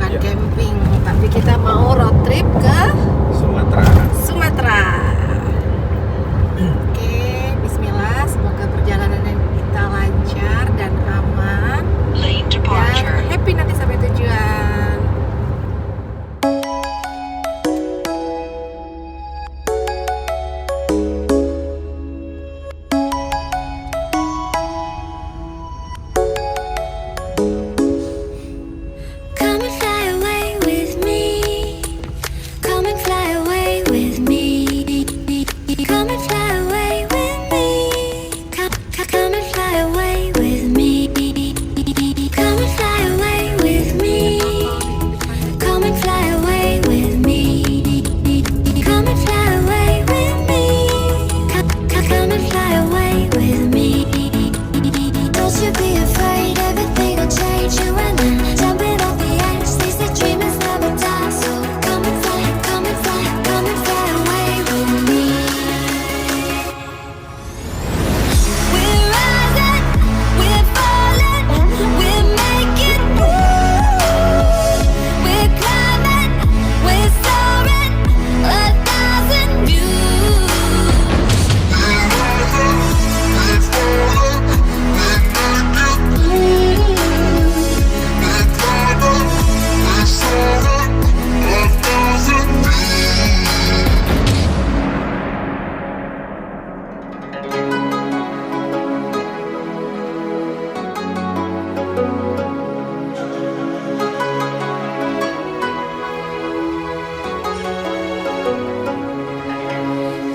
bukan Iya. camping, tapi kita mau road trip ke Sumatera. Sumatera. Oke, bismillah. Semoga perjalanan kita lancar dan aman. Lane Dan departure. happy nanti sampai tujuan. Come and fly away with me. Come and fly away with me. Come and fly away with me. Come and fly away with me. Come and fly away with me. Come and fly away with me. Come and fly away with me. Come and fly away with me. Don't you be afraid, everything will change. You and I, jumping off the edge. They say dreamers never die. So come and fly, come and fly, come and fly away with me. We're rising, we're falling, we're making moves. We're climbing, we're soaring, 1,000 views.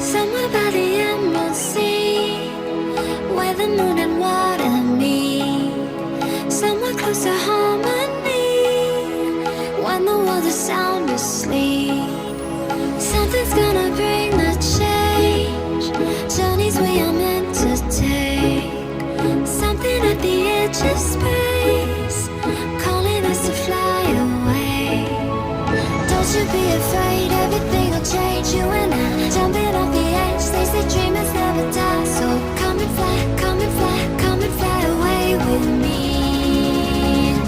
Somewhere by the emerald sea, where the moon and water meet. Somewhere close to harmony, when the world is sound asleep. Something's gonna bring the change, journeys we are meant to take. Something at the edge of space, calling us to fly away. Don't you be afraid, everything will change. You and I, jumping off the edge. They say dreamers never die. So come and fly, come and fly, come and fly away with me.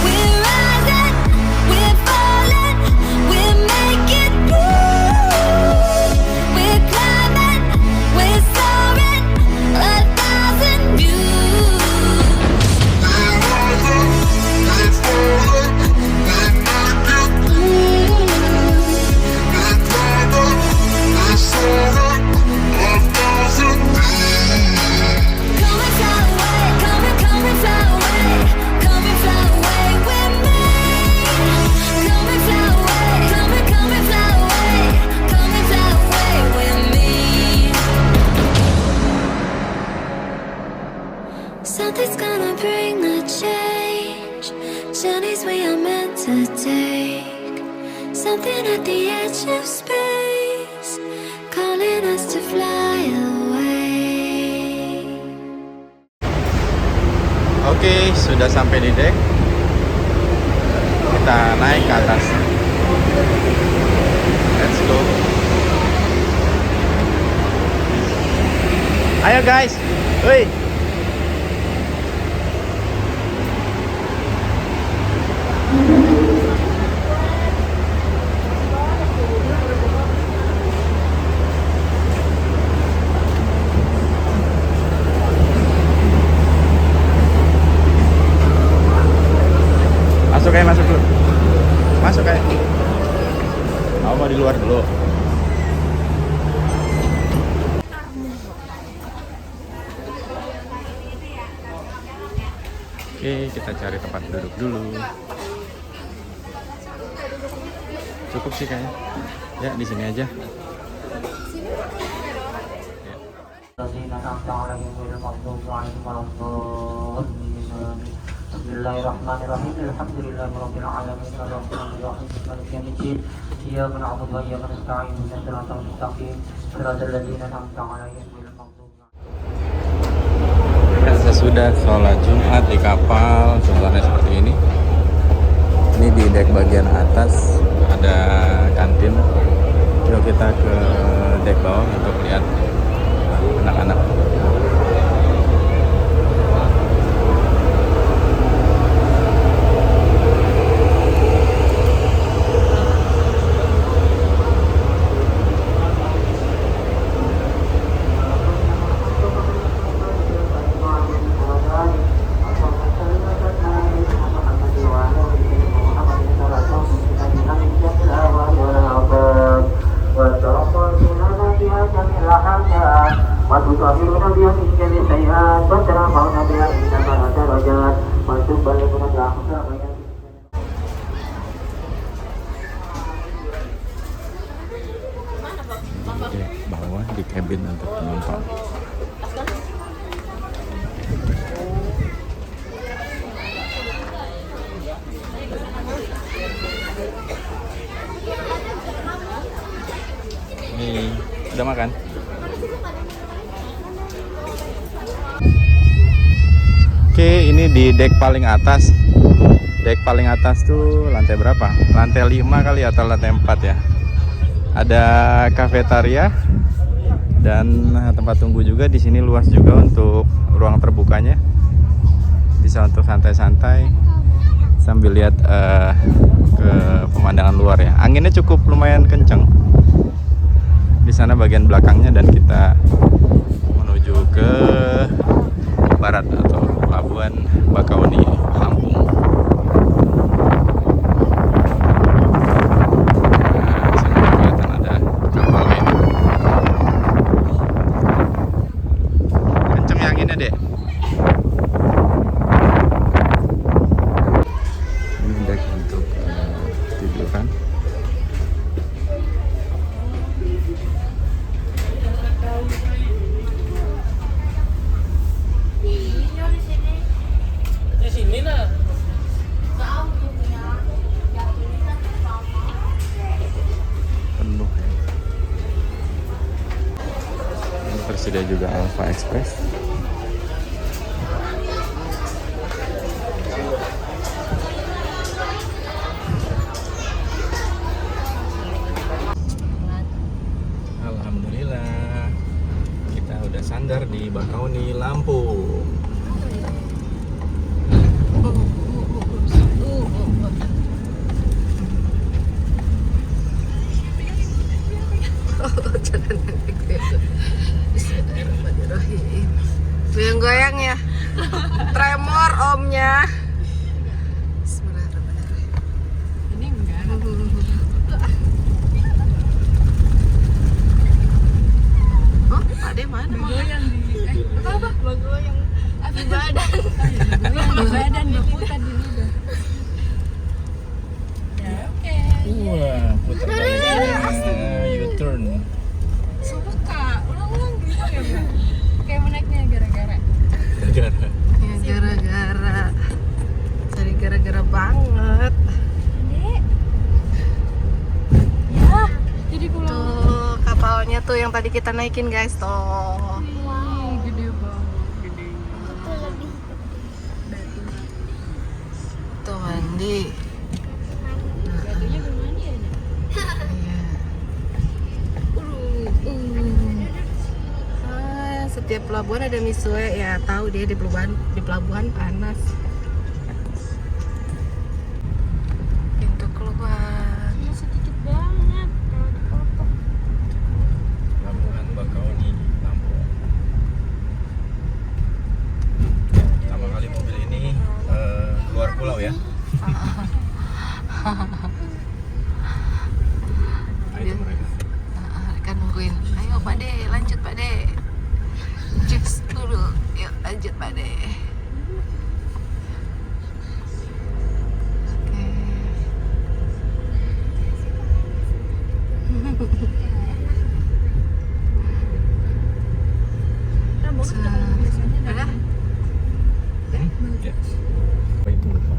We're rising, we're falling, we're making moves. We're climbing, we're soaring, 1,000 views. Come and fly away, come and fly away, come and fly away with me. Come and fly away, come and fly away, come and fly away with me. Something's gonna bring the change, journeys we are meant to take. Something at the edge of space, calling us to fly away. Oke, sudah sampai di deck. Kita naik ke atas. Let's go. Ayo guys. Woi. Masuk kayak masuk dulu. Masuk kayak. Kamu mau di luar dulu. Oke, kita cari tempat duduk dulu. Cukup sih kayaknya. Ya, di sini aja. Bismillahirrahmanirrahim. Alhamdulillahirabbil alamin. Arrahmanirrahim. Maliki yaumiddin. Iyyaka na'budu wa iyyaka nasta'in. Ihdinas siratal mustaqim. Shiratal ladzina an'amta 'alaihim ghairil maghdubi 'alaihim. Sesudah sholat Jumat di kapal, suasananya seperti ini. Ini di deck bagian atas ada kantin. Yuk kita ke deck bawah untuk lihat anak-anak. Udah makan? Oke, ini di deck paling atas. Deck paling atas tuh lantai berapa? Lantai 5 kali atau lantai 4 ya. Ada kafetaria dan tempat tunggu juga di sini, luas juga untuk ruang terbukanya. Bisa untuk santai-santai sambil lihat ke pemandangan luar ya. Anginnya cukup lumayan kencang di sana bagian belakangnya, dan kita menuju ke barat atau pelabuhan Bakauni, Lampung. Nah, di sini kelihatan ada kapal ini. Kenceng ya anginnya, Dek. Ini deck untuk tiduran. Penuh ya. Ini tersedia juga Alpha Express. Alhamdulillah, kita udah sandar di Bakauni, Lampung. Bismillahirrahmanirrahim. Goyang-goyang ya. Tremor omnya. Bismillahirrahmanirrahim. Ini enggak. Oh, Ade mana? Goyang di apa? Goyang. Di badan. Di badan berputar di lidah. Ya, oke. Wah, putar balik. U-turn. Suka. Ulang-ulang gitu ya. Kayak menaiknya gara-gara. Gara-gara. Ya gara-gara. Cari gara-gara banget. Ya, jadi pulang. Tuh kapalnya tuh yang tadi kita naikin guys tuh. Wow, gede banget, gede. Tuh mandi. Batunya gimana ya? Iya. Setiap pelabuhan ada misue ya, tahu dia di pelabuhan panas. Pintu keluar. Cuma sedikit banget kalau dipotong. Pelabuhan Bakauni, Lampung. Pertama kali mobil ini keluar pulau ya. Ayo mereka. Mereka nungguin. Ayo Pak De, lanjut Pak De. Jus dulu. Yuk lanjut Pak De. Oke. Udah? Ya. Apa itu lupa?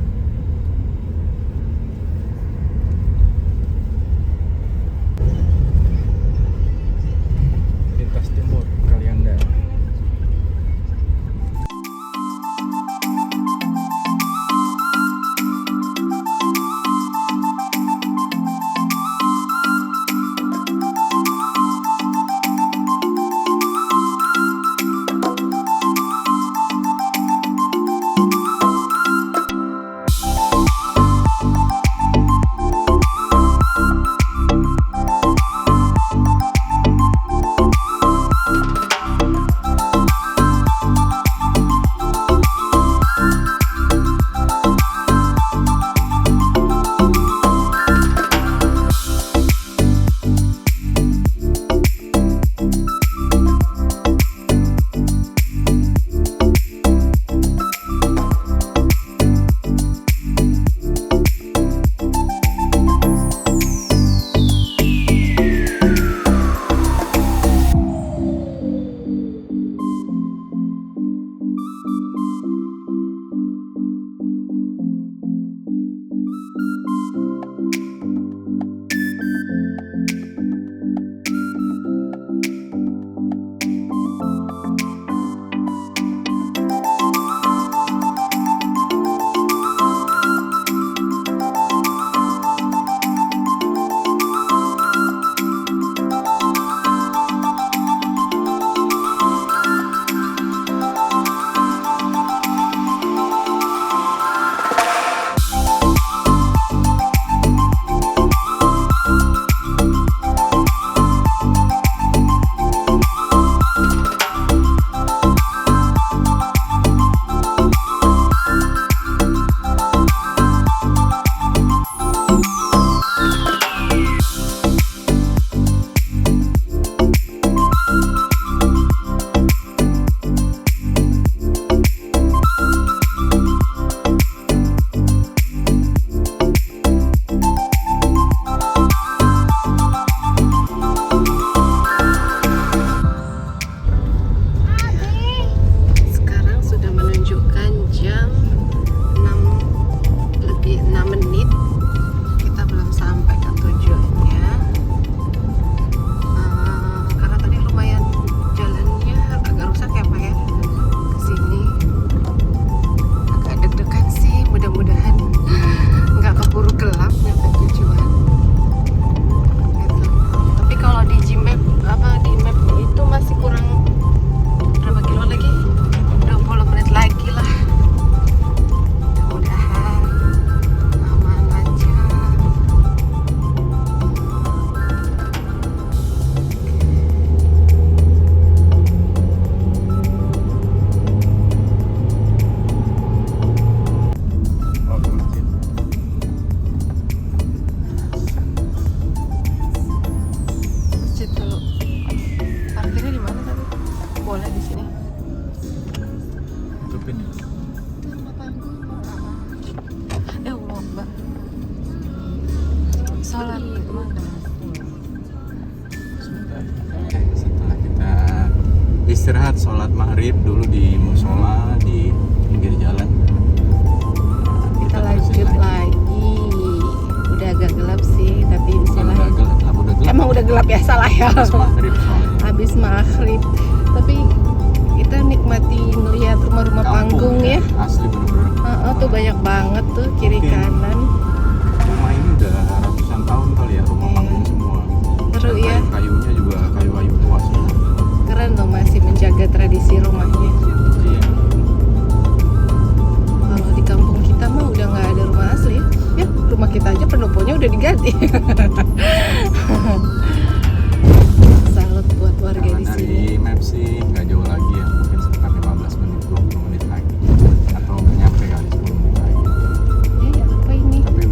sholat. Setelah kita istirahat sholat maghrib dulu di musola di pinggir jalan, Kita lanjut terusin lagi. Udah agak gelap sih, tapi Bukan bismillah. udah gelap, udah gelap. Emang udah gelap ya, salah ya. Habis maghrib soalnya. Habis maghrib. Tapi kita nikmati ngeliat rumah-rumah panggung ya. Asli bener-bener. Tuh banyak banget tuh kiri Oke. kanan. Rumah ini udah ratusan tahun kali ya, rumah Iya. panggung semua. Seru ya. Kayunya juga kayu-kayu tua semua. Keren loh, masih menjaga tradisi rumahnya. Iya. Kalau di kampung kita mah udah nggak ada rumah asli. Ya, rumah kita aja pendoponya udah diganti. Salut buat warga di Karena sini. dari map sih nggak jauh lagi ya, mungkin sekitar 15 menit 20 menit lagi atau nggak nyampe kali 10 menit lagi. Apa ini? Tapi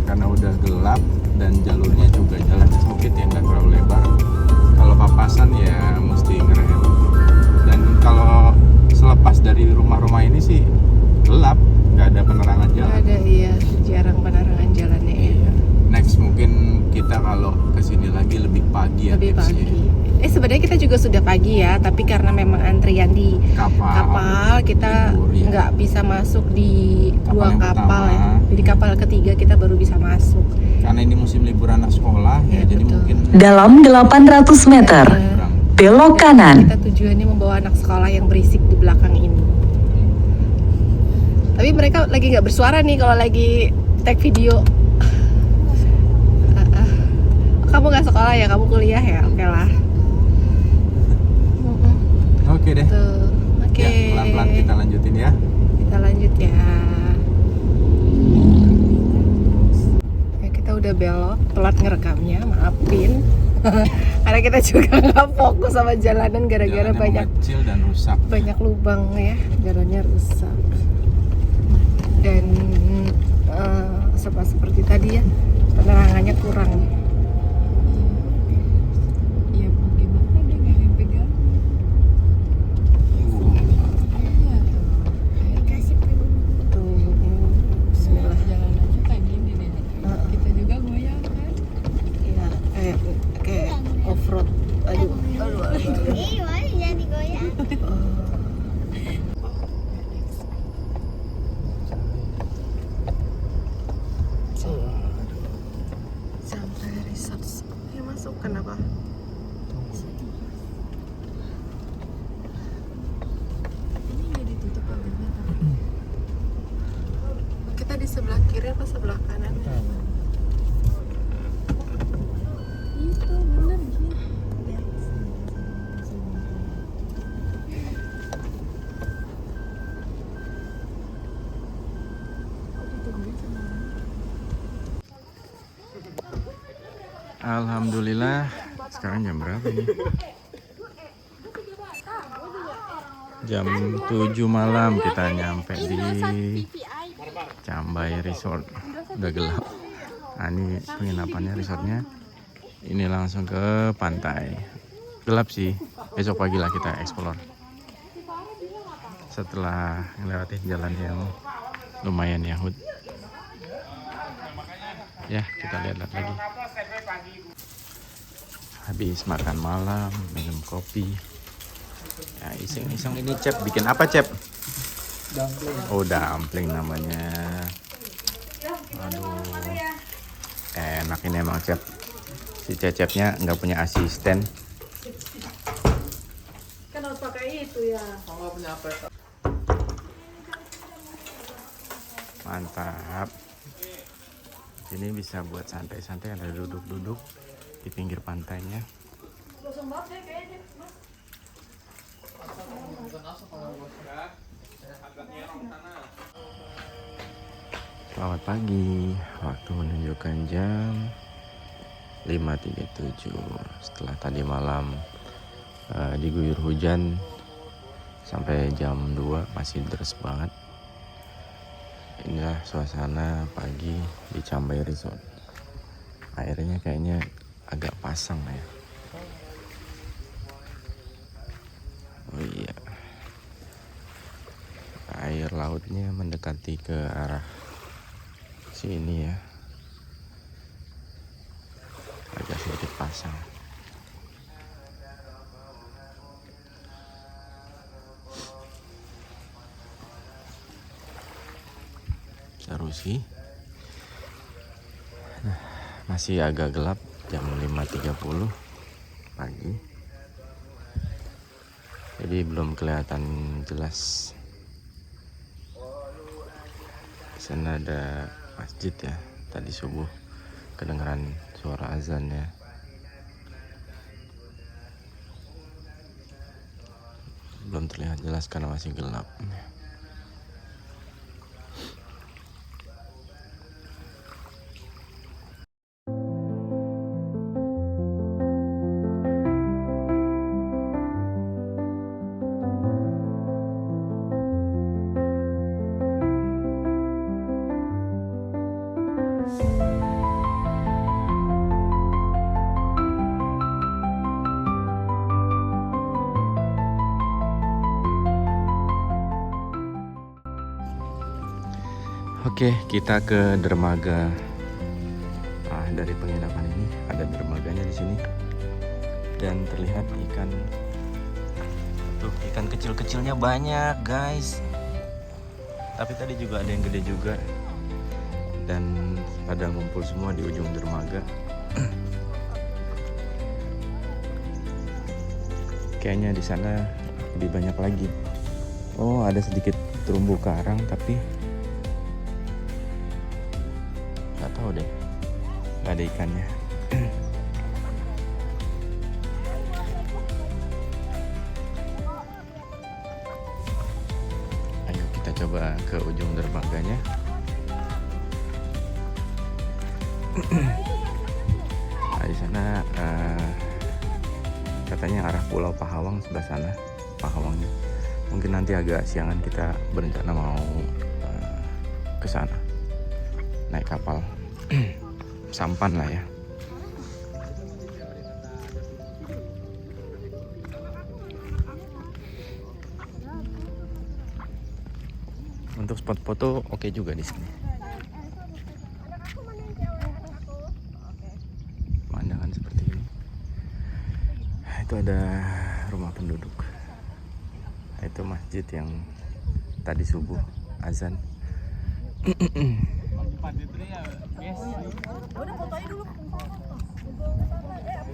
karena udah gelap dan jalurnya juga jalan sempit yang nggak terlalu lebar. Kalau papasan ya mesti ngerem. Dan kalau selepas dari rumah-rumah ini sih gelap, nggak ada penerangan Nggak jalan. ada, iya, jarang penerangan jalannya ya. Iya. Next mungkin kita kalau kesini lagi lebih pagi ya. Lebih tipsnya. pagi. Sebenarnya kita juga sudah pagi ya, tapi karena memang antrian di kapal kita libur, ya. nggak bisa masuk di Kapal dua yang kapal ya. pertama. Jadi kapal ketiga kita baru bisa masuk. Karena ini musim libur anak sekolah ya, Iya, jadi betul. mungkin Dalam 800 meter, kurang. belok kanan. Kita tujuannya membawa anak sekolah yang berisik di belakang ini. Tapi mereka lagi nggak bersuara nih kalau lagi tag video. Kamu nggak sekolah ya, kamu kuliah ya, oke lah. Oke deh. Tuh, oke. Ya, pelan-pelan kita lanjutin ya. Kita lanjut ya. Ya kita udah belok, telat ngerekamnya, maafin. Karena kita juga nggak fokus sama jalanan gara-gara Jalannya banyak mengecil dan rusak. lubang ya, jalannya rusak. Dan seperti tadi ya, penerangannya kurang. Iya, gimana dia nggak yang pegang? Tuh, bismillah. Jalan aja kayak gini deh. Kita juga goyang kan? Iya, kayak off-road. Aduh. Sampai resort. Ya masuk, kenapa? Ini nggak ditutup pagarnya tapi Kita di sebelah kiri apa sebelah kanan? itu bener gitu. Alhamdulillah. Sekarang jam berapa nih? Jam 7 malam kita nyampe di Cambai Resort. Udah gelap. Nah, ini penginapannya, resortnya. Ini langsung ke pantai. Gelap sih. Besok pagi lah kita explore. Setelah ngelewatin jalan yang lumayan yahut. Ya, kita lihat lagi. Habis makan malam, minum kopi. Ya, iseng-iseng ini Cep bikin apa Cep? Oh, dumpling namanya. Aduh, enak ini emang Cep. Si Cecepnya nggak punya asisten. Kan harus pakai itu ya. Mantap. Ini bisa buat santai-santai, ada duduk-duduk di pinggir pantainya. Selamat pagi, waktu menunjukkan jam 5.37. Setelah tadi malam diguyur hujan sampai jam 2 masih deras banget. Inilah suasana pagi di Cambai Resort. Airnya kayaknya agak pasang ya. Oh iya, air lautnya mendekati ke arah sini ya. sedikit pasang. Seru sih. Nah, masih agak gelap, jam 5.30 pagi. Jadi belum kelihatan jelas. Di sana ada masjid ya. Tadi subuh kedengaran suara azan ya. Belum terlihat jelas karena masih gelap. Oke, kita ke dermaga. Dari penginapan ini ada dermaganya di sini, dan terlihat ikan. Tuh, ikan kecil-kecilnya banyak, guys. Tapi tadi juga ada yang gede juga, dan pada ngumpul semua di ujung dermaga. Kayaknya di sana lebih banyak lagi. Oh, ada sedikit terumbu karang, tapi nggak tahu deh, nggak ada ikannya. Ayo kita coba ke ujung dermaganya. Nah, di sana katanya arah Pulau Pahawang sebelah sana, Pahawangnya. Mungkin nanti agak siangan kita berencana mau ke sana. Naik kapal sampan lah ya. Untuk spot foto oke juga di sini. Pemandangan seperti ini. Itu ada rumah penduduk. Itu masjid yang tadi subuh azan.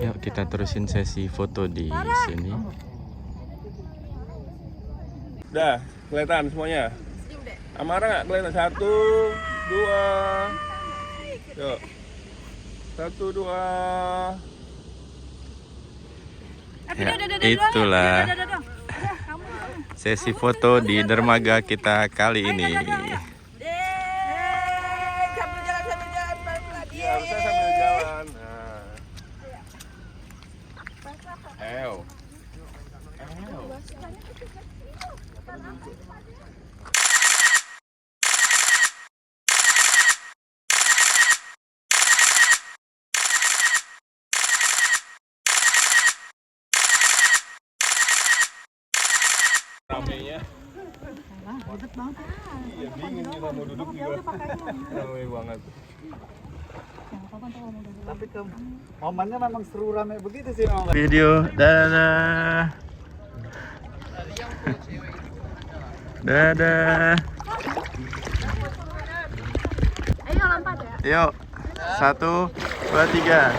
Yuk kita terusin sesi foto di sini. Udah kelihatan semuanya. Amara nggak kelihatan? 1, 2. Yuk. 1, 2. Ya, itulah sesi foto di dermaga kita kali ini. Harusnya sambil jalan. Ayo. Ramenya. Iya, bingung kita mau duduk juga. Ramai banget. Tapi momennya memang seru rame begitu sih memang. Video, dadah. Dadah. Ayo lompat ya. Yuk, 1, 2, 3.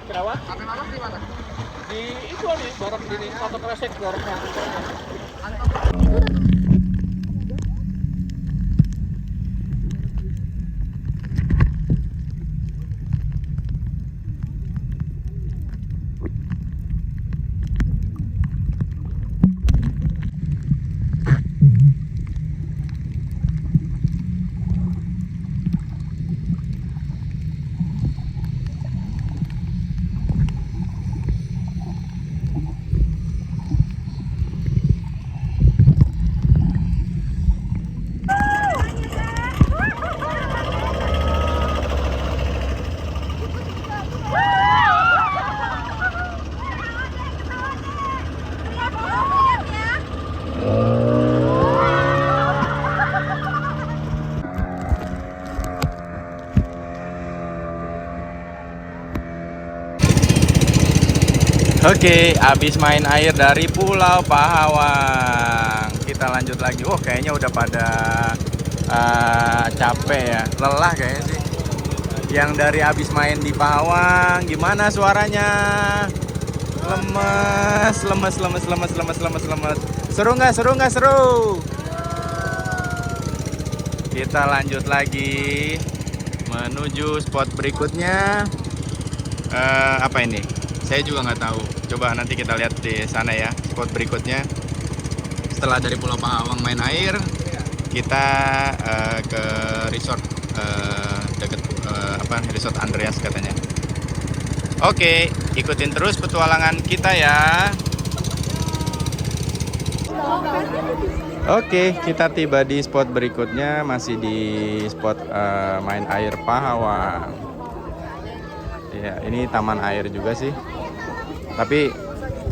Kenapa? Sampai malam di mana? Di itu nih, barang di foto kresek barangnya. Oke, habis main air dari Pulau Pahawang, kita lanjut lagi. Oh, kayaknya udah pada capek ya, lelah kayaknya sih. Yang dari habis main di Pahawang, gimana suaranya? Lemes. Seru nggak? Seru. Kita lanjut lagi menuju spot berikutnya. Apa ini? Saya juga nggak tahu. Coba nanti kita lihat di sana ya, spot berikutnya. Setelah dari Pulau Pahawang main air, kita ke resort deket Resort Andreas katanya. Oke, ikutin terus petualangan kita ya. Oke, kita tiba di spot berikutnya, masih di spot main air Pahawang. Ya, ini taman air juga sih. Tapi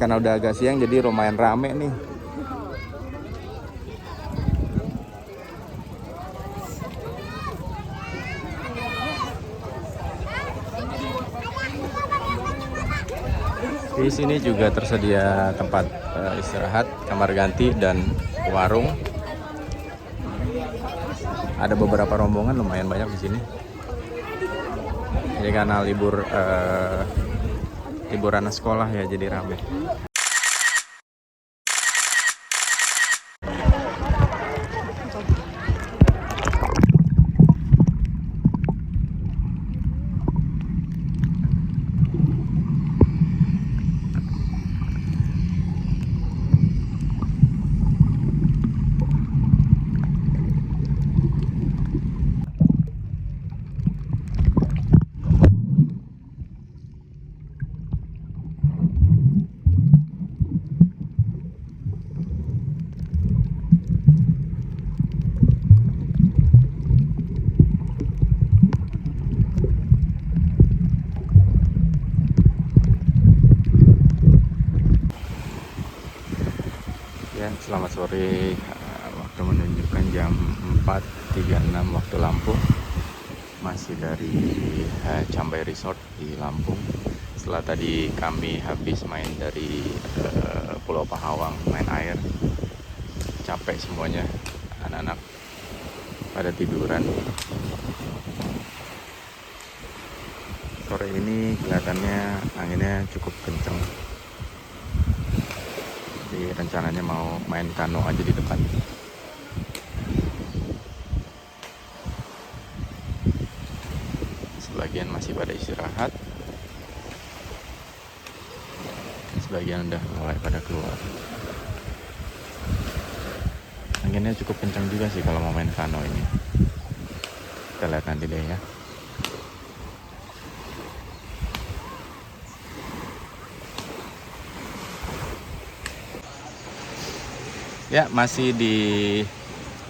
karena udah agak siang jadi lumayan rame nih. Di sini juga tersedia tempat istirahat, kamar ganti dan warung. Ada beberapa rombongan lumayan banyak di sini. Ini karena liburan sekolah ya, jadi rame. Selamat sore, waktu menunjukkan jam 4.36 waktu Lampung. Masih dari Cambai Resort di Lampung. Setelah tadi kami habis main dari Pulau Pahawang, main air. Capek semuanya, anak-anak pada tiduran. Sore ini kelihatannya anginnya cukup kencang. Jadi rencananya mau main kano aja di depan. Sebagian masih pada istirahat, sebagian udah mulai pada keluar. Anginnya cukup kencang juga sih kalau mau main kano ini. Kita lihat nanti deh ya. Ya, masih di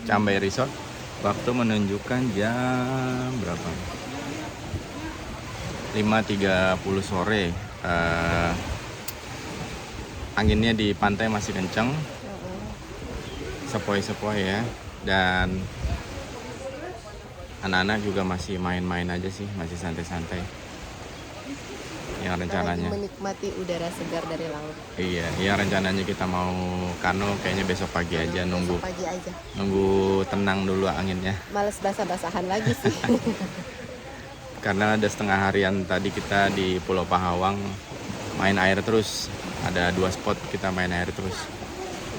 Cambai Resort. Waktu menunjukkan jam berapa? 5.30 sore. Anginnya di pantai masih kencang, sepoi-sepoi ya. Dan anak-anak juga masih main-main aja sih, masih santai-santai. Yang rencananya menikmati udara segar dari laut. Iya, yang rencananya kita mau kano kayaknya besok pagi aja, nunggu tenang dulu anginnya. Males basah-basahan lagi sih. Karena ada setengah harian tadi kita di Pulau Pahawang main air terus. Ada 2 spot kita main air terus.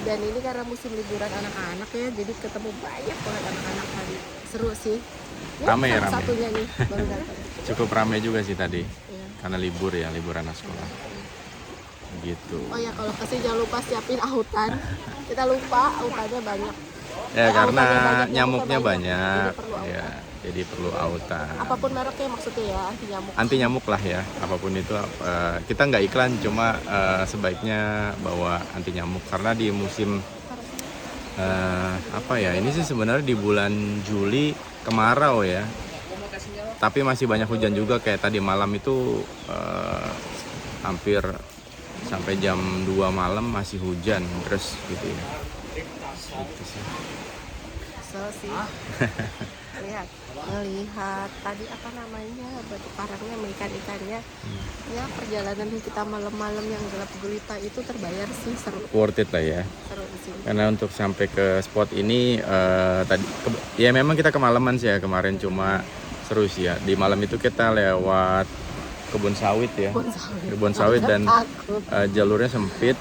Dan ini karena musim liburan anak-anak ya, jadi ketemu banyak banget anak-anak tadi. Seru sih. Ya, rame. Satunya nih baru datang. Cukup rame juga sih tadi. Iya. Karena libur ya, liburan sekolah. Gitu. Oh ya, kalau kasih jangan lupa siapin autan. Kita lupa autannya banyak. Ya, karena banyak, nyamuknya banyak. Jadi perlu autan. Ya, jadi perlu autan. Apapun mereknya maksudnya ya, anti nyamuk. Anti nyamuk lah ya, apapun itu. Kita nggak iklan, cuma sebaiknya bawa anti nyamuk karena di musim ini sih sebenarnya di bulan Juli kemarau ya. Tapi masih banyak hujan juga, kayak tadi malam itu hampir sampai jam 2 malam masih hujan terus gitu ya. Gitu sih. kesel sih. Melihat tadi apa namanya batu karangnya, ikan-ikannya. Ya perjalanan kita malam-malam yang gelap gulita itu terbayar sih, seru. Worth it lah ya. Seru di sini. Karena untuk sampai ke spot ini ya memang kita kemalaman sih ya kemarin, cuma seru sih ya. Di malam itu kita lewat kebun sawit ya. Kebun sawit dan jalurnya sempit.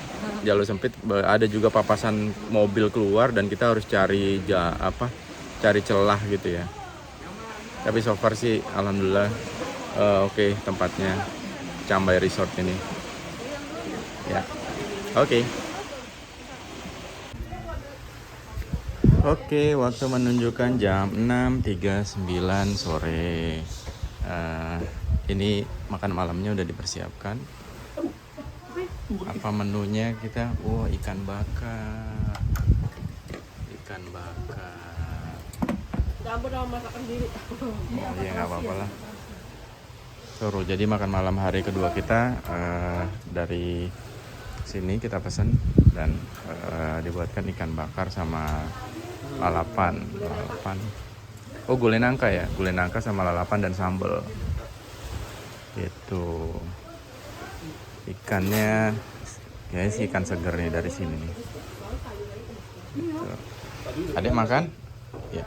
Jalur sempit, ada juga papasan mobil keluar dan kita harus cari cari celah gitu ya. Tapi so far sih alhamdulillah oke tempatnya, Cambai Resort ini. Ya. Oke. Oke, waktu menunjukkan jam 6.39 sore. Ini makan malamnya udah dipersiapkan. Apa menunya kita? Ikan bakar. Ikan bakar. Campur sama masakan sendiri. Ya nggak apa-apa lah. Seru. Jadi makan malam hari kedua kita dari sini kita pesan dan dibuatkan ikan bakar sama lalapan. Gulai nangka ya, gulai nangka sama lalapan dan sambal. Itu ikannya kayaknya sih ikan seger nih dari sini nih. Gitu. Adek makan? Ya.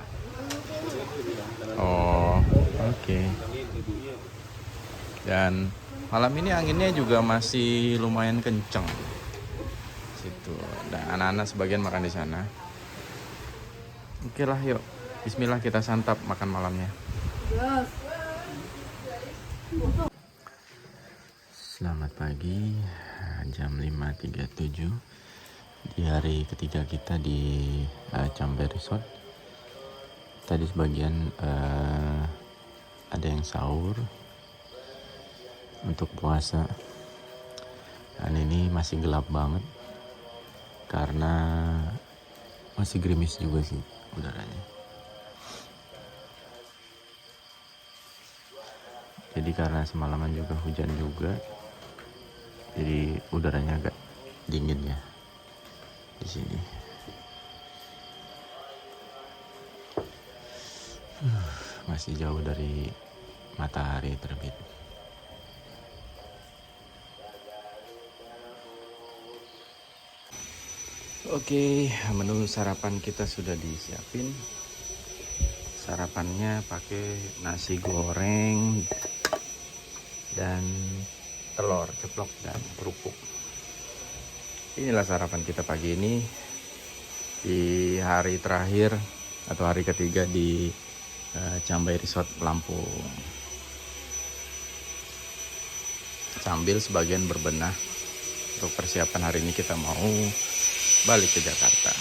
Oke. Dan malam ini anginnya juga masih lumayan kenceng. Situ. Dan anak-anak sebagian makan di sana. Oke lah, yuk. Bismillah kita santap makan malamnya. Selamat pagi, jam 5.37 di hari ketiga kita di Cambai Resort. Tadi sebagian ada yang sahur untuk puasa. Dan ini masih gelap banget karena masih gerimis juga sih udaranya. Jadi karena semalaman juga hujan juga, jadi udaranya agak dingin ya di sini. Masih jauh dari matahari terbit. Oke, menu sarapan kita sudah disiapin. Sarapannya pakai nasi goreng dan telur ceplok dan kerupuk. Inilah sarapan kita pagi ini di hari terakhir atau hari ketiga di Cambai Resort Lampung. Sambil sebagian berbenah untuk persiapan hari ini kita mau balik ke Jakarta.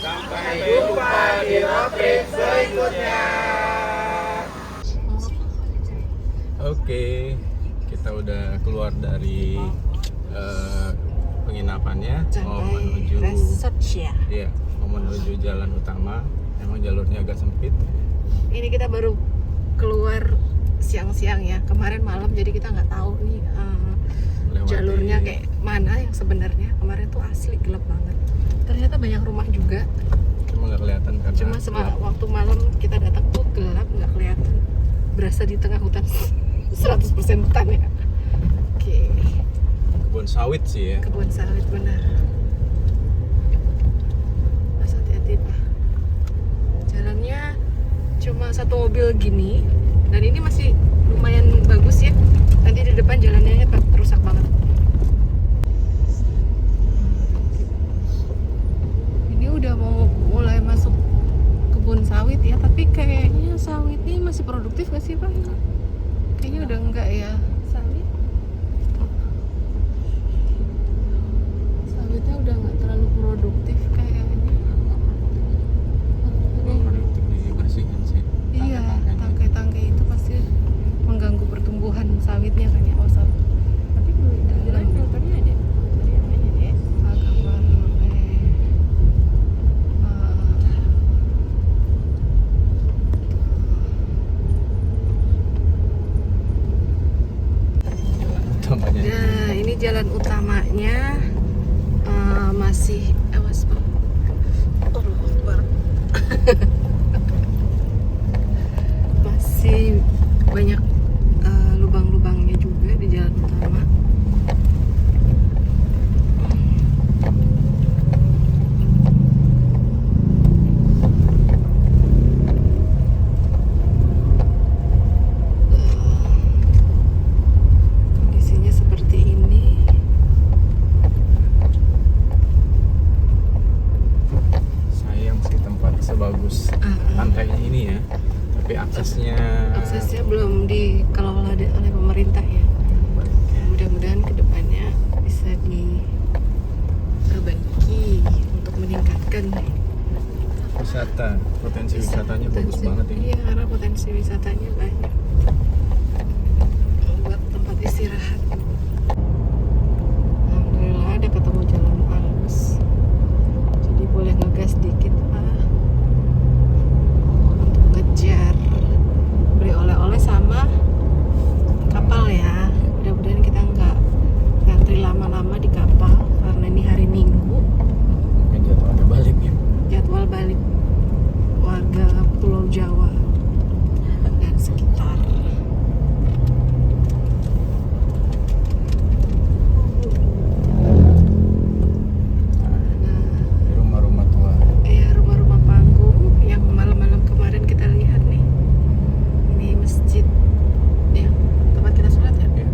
Sampai jumpa di road trip selanjutnya. Oke, kita udah keluar dari penginapannya, mau menuju resort ya. Iya, mau menuju jalan utama. Emang jalurnya agak sempit. Ini kita baru keluar siang-siang ya. Kemarin malam jadi kita nggak tahu nih jalurnya kayak mana yang sebenarnya. Kemarin tuh asli gelap banget. Ternyata banyak rumah juga. Cuma nggak kelihatan karena Cuma waktu malam kita datang tuh gelap, nggak kelihatan. Berasa di tengah hutan. 100% hutan ya. Oke. Kebun sawit sih ya. Kebun sawit benar. Mas hati-hati Pak. Jalannya cuma satu mobil gini dan ini masih lumayan bagus ya. Nanti di depan jalannya rusak banget. Ini udah mau mulai masuk kebun sawit ya, tapi kayaknya sawitnya masih produktif gak sih Pak? Kayaknya udah enggak ya. Sawitnya udah enggak terlalu produktif kayaknya. Produktif dibersihin sih. Iya, tangkai-tangkai itu pasti mengganggu pertumbuhan sawitnya kan ya. Tapi dalam filternya ada. Agak baru. Nah, ini jalan utamanya masih awas Bang. Allahu Akbar. Masih banyak lubang-lubangnya juga di jalan utama. Kondisinya seperti ini. Sayang sih tempat sebagus pantainya ini ya, tapi aksesnya Belum dikelola oleh pemerintah ya. Mudah-mudahan kedepannya bisa diperbaiki untuk meningkatkan wisata, potensi wisatanya bagus banget ini. Iya, karena potensi wisatanya banyak buat tempat istirahat. Alhamdulillah ada ketemu jalan halus, jadi boleh ngegas dikit Pak untuk ngejar beli oleh-oleh sama kapal ya. Mudah-mudahan kita nggak ngantri lama-lama di kapal karena ini hari Minggu, Mungkin jadwalnya balik ya. jadwal balik warga Pulau Jawa dan sekitar. Di rumah-rumah tua. Ya, rumah-rumah panggung yang malam-malam kemarin kita lihat nih. Ini masjid ya, tempat kita sholat ya. Ya.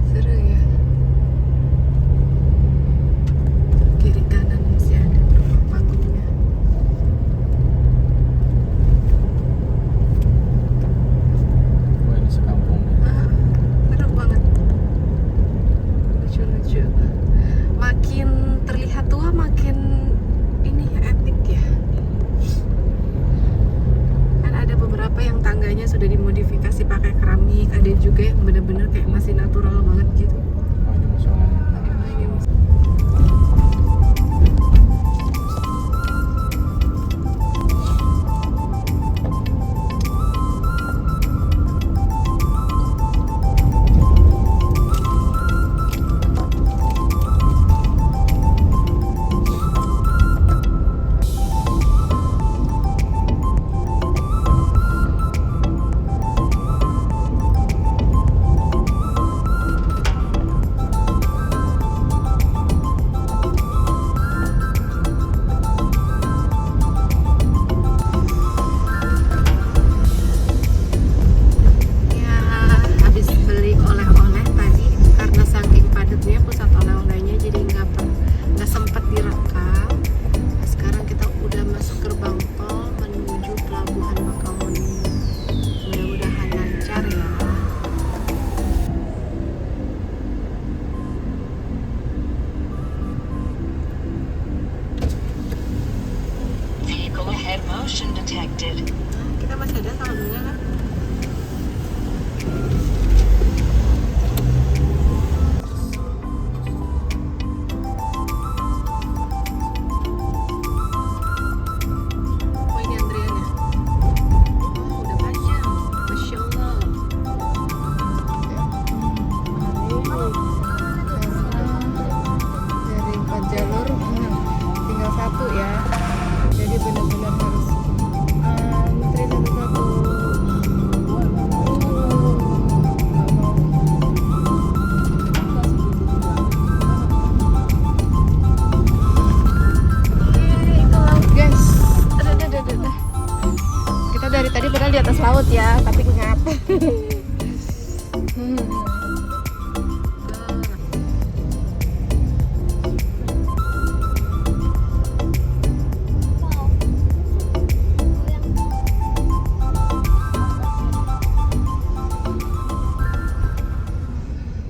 Seru ya. Kiri kanan masih ada rumah panggungnya. Wah, ini sekampung. Seru banget. Lucu-lucu. Makin terlihat tua makin ini ya, epic ya. Kan ada beberapa yang tangganya sudah dimodifikasi pakai keramik, ada juga yang bener-bener kayak masih natural banget gitu. Oh, ini musolanya. Ya, habis beli oleh-oleh tadi karena saking padatnya pusat oleh-olehnya jadi nggak sempet direkam. Nah, sekarang kita udah masuk gerbang tol menuju Pelabuhan Bakahuni. Mudah-mudahan lancar ya. Vehicle ahead motion detected. Nah, kita masih ada saldonya kan? Oh, ini antriannya. Oh, udah panjang. Masya Allah. Dari 4 jalur, tinggal 1 ya. Jadi benar-benar harus antri satu-satu. Itu laut guys. Aduh. Kita dari tadi padahal di atas laut ya, tapi ngap.